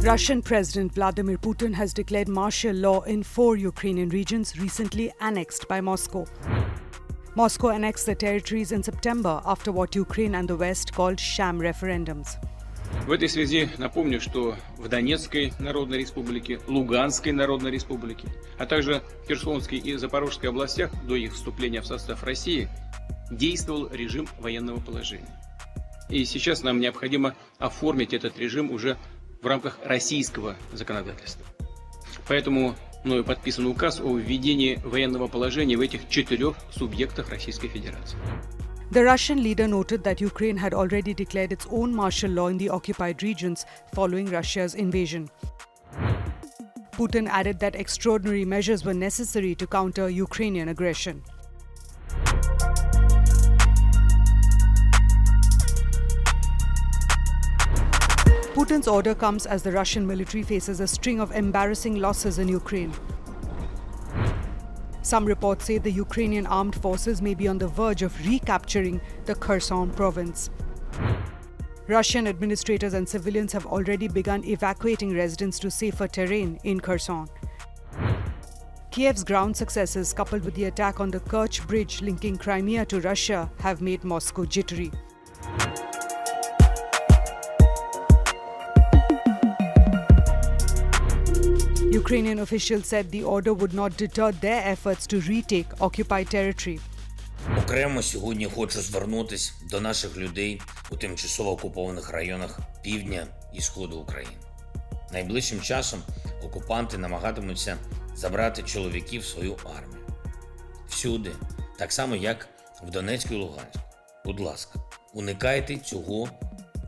Russian President Vladimir Putin has declared martial law in 4 Ukrainian regions recently annexed by Moscow. Moscow annexed the territories in September after what Ukraine and the West called sham referendums. В этой связи напомню, что в Донецкой Народной Республике, Луганской Народной Республике, а также в Херсонской и Запорожской областях до их вступления в состав России действовал режим военного положения. И сейчас нам необходимо оформить этот режим уже в рамках российского законодательства. Поэтому мною подписан указ о введении военного положения в этих 4 субъектах Российской Федерации. The Russian leader noted that Ukraine had already declared its own martial law in the occupied regions following Russia's invasion. Putin added that extraordinary measures were necessary to counter Ukrainian aggression. Putin's order comes as the Russian military faces a string of embarrassing losses in Ukraine. Some reports say the Ukrainian armed forces may be on the verge of recapturing the Kherson province. Russian administrators and civilians have already begun evacuating residents to safer terrain in Kherson. Kiev's ground successes, coupled with the attack on the Kerch bridge linking Crimea to Russia, have made Moscow jittery. Ukrainian officials said the order would not deter their efforts to retake occupied territory. Окремо сьогодні хочу звернутися до наших людей у тимчасово окупованих районах півдня і сходу України. Найближчим часом окупанти намагатимуться забрати чоловіків в свою армію. Всюди, так само як в Донецьку і Луганську. Будь ласка, уникайте цього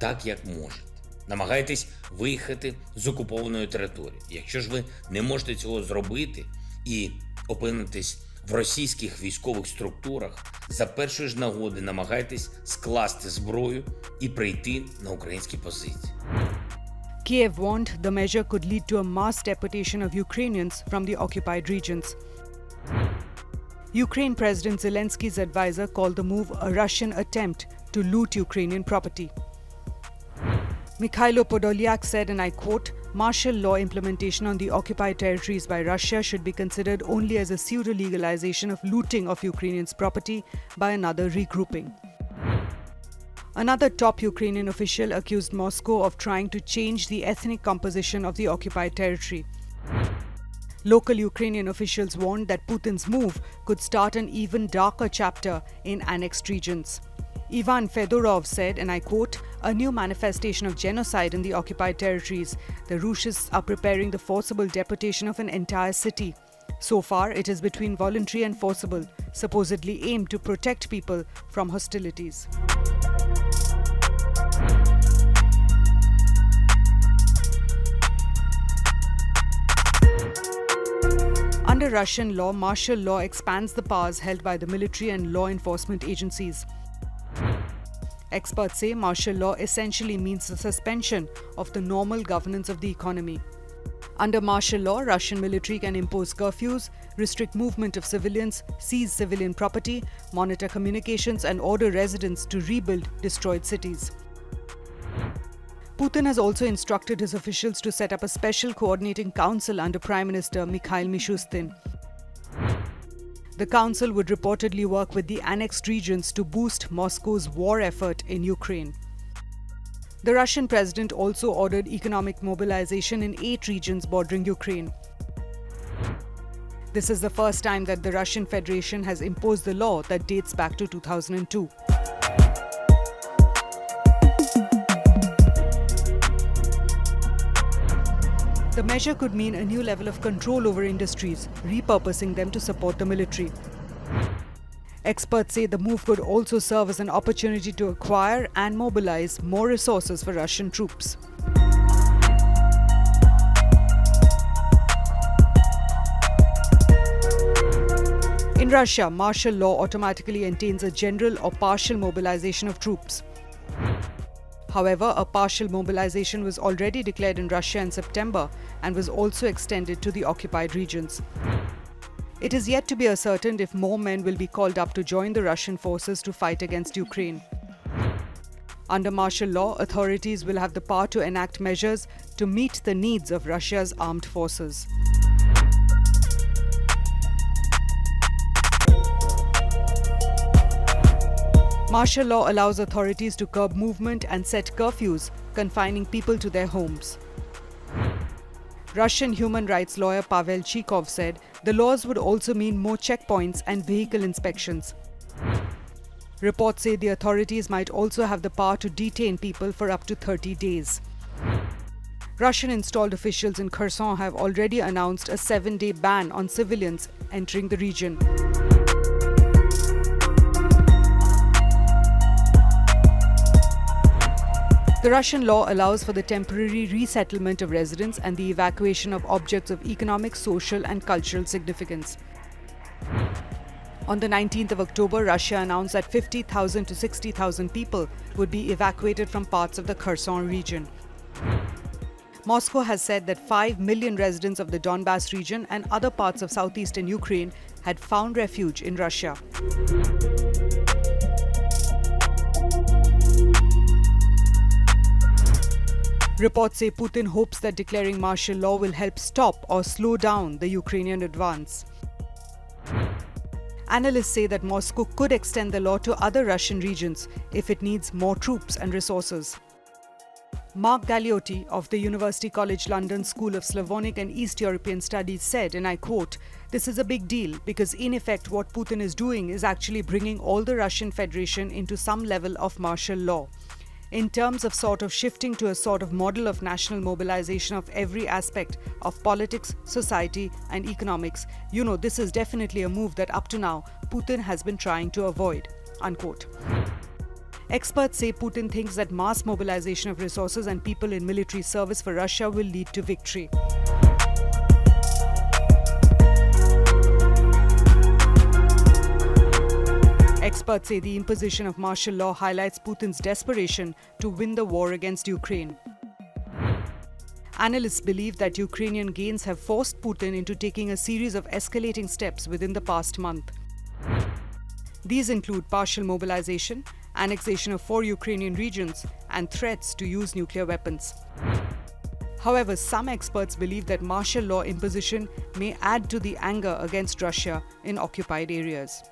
так, як можете. Намагайтесь виїхати з окупованої території. Якщо ж ви не можете цього зробити і опинитесь в російських військових структурах, за першої ж нагоди намагайтесь скласти зброю і прийти на українські позиції. Kiev warned the measure could lead to a mass deportation of Ukrainians from the occupied regions. Ukraine President Zelensky's advisor called the move a Russian attempt to loot Ukrainian property. Mikhailo Podolyak said, and I quote, "Martial law implementation on the occupied territories by Russia should be considered only as a pseudo-legalization of looting of Ukrainians' property by another regrouping." Another top Ukrainian official accused Moscow of trying to change the ethnic composition of the occupied territory. Local Ukrainian officials warned that Putin's move could start an even darker chapter in annexed regions. Ivan Fedorov said, and I quote, "A new manifestation of genocide in the occupied territories. The Russians are preparing the forcible deportation of an entire city. So far, it is between voluntary and forcible, supposedly aimed to protect people from hostilities." Under Russian law, martial law expands the powers held by the military and law enforcement agencies. Experts say martial law essentially means the suspension of the normal governance of the economy. Under martial law, Russian military can impose curfews, restrict movement of civilians, seize civilian property, monitor communications, and order residents to rebuild destroyed cities. Putin has also instructed his officials to set up a special coordinating council under Prime Minister Mikhail Mishustin. The council would reportedly work with the annexed regions to boost Moscow's war effort in Ukraine. The Russian president also ordered economic mobilization in 8 regions bordering Ukraine. This is the first time that the Russian Federation has imposed the law that dates back to 2002. The measure could mean a new level of control over industries, repurposing them to support the military. Experts say the move could also serve as an opportunity to acquire and mobilize more resources for Russian troops. In Russia, martial law automatically entails a general or partial mobilization of troops. However, a partial mobilization was already declared in Russia in September and was also extended to the occupied regions. It is yet to be ascertained if more men will be called up to join the Russian forces to fight against Ukraine. Under martial law, authorities will have the power to enact measures to meet the needs of Russia's armed forces. Martial law allows authorities to curb movement and set curfews, confining people to their homes. Russian human rights lawyer Pavel Chikov said the laws would also mean more checkpoints and vehicle inspections. Reports say the authorities might also have the power to detain people for up to 30 days. Russian-installed officials in Kherson have already announced a 7-day ban on civilians entering the region. The Russian law allows for the temporary resettlement of residents and the evacuation of objects of economic, social and cultural significance. On the 19th of October, Russia announced that 50,000 to 60,000 people would be evacuated from parts of the Kherson region. Moscow has said that 5 million residents of the Donbas region and other parts of southeastern Ukraine had found refuge in Russia. Reports say Putin hopes that declaring martial law will help stop or slow down the Ukrainian advance. Analysts say that Moscow could extend the law to other Russian regions if it needs more troops and resources. Mark Galeotti of the University College London School of Slavonic and East European Studies said, and I quote, "This is a big deal because in effect what Putin is doing is actually bringing all the Russian Federation into some level of martial law. In terms of sort of shifting to a sort of model of national mobilization of every aspect of politics, society and economics, this is definitely a move that up to now Putin has been trying to avoid." Unquote. Experts say Putin thinks that mass mobilization of resources and people in military service for Russia will lead to victory. Experts say the imposition of martial law highlights Putin's desperation to win the war against Ukraine. Analysts believe that Ukrainian gains have forced Putin into taking a series of escalating steps within the past month. These include partial mobilization, annexation of 4 Ukrainian regions, and threats to use nuclear weapons. However, some experts believe that martial law imposition may add to the anger against Russia in occupied areas.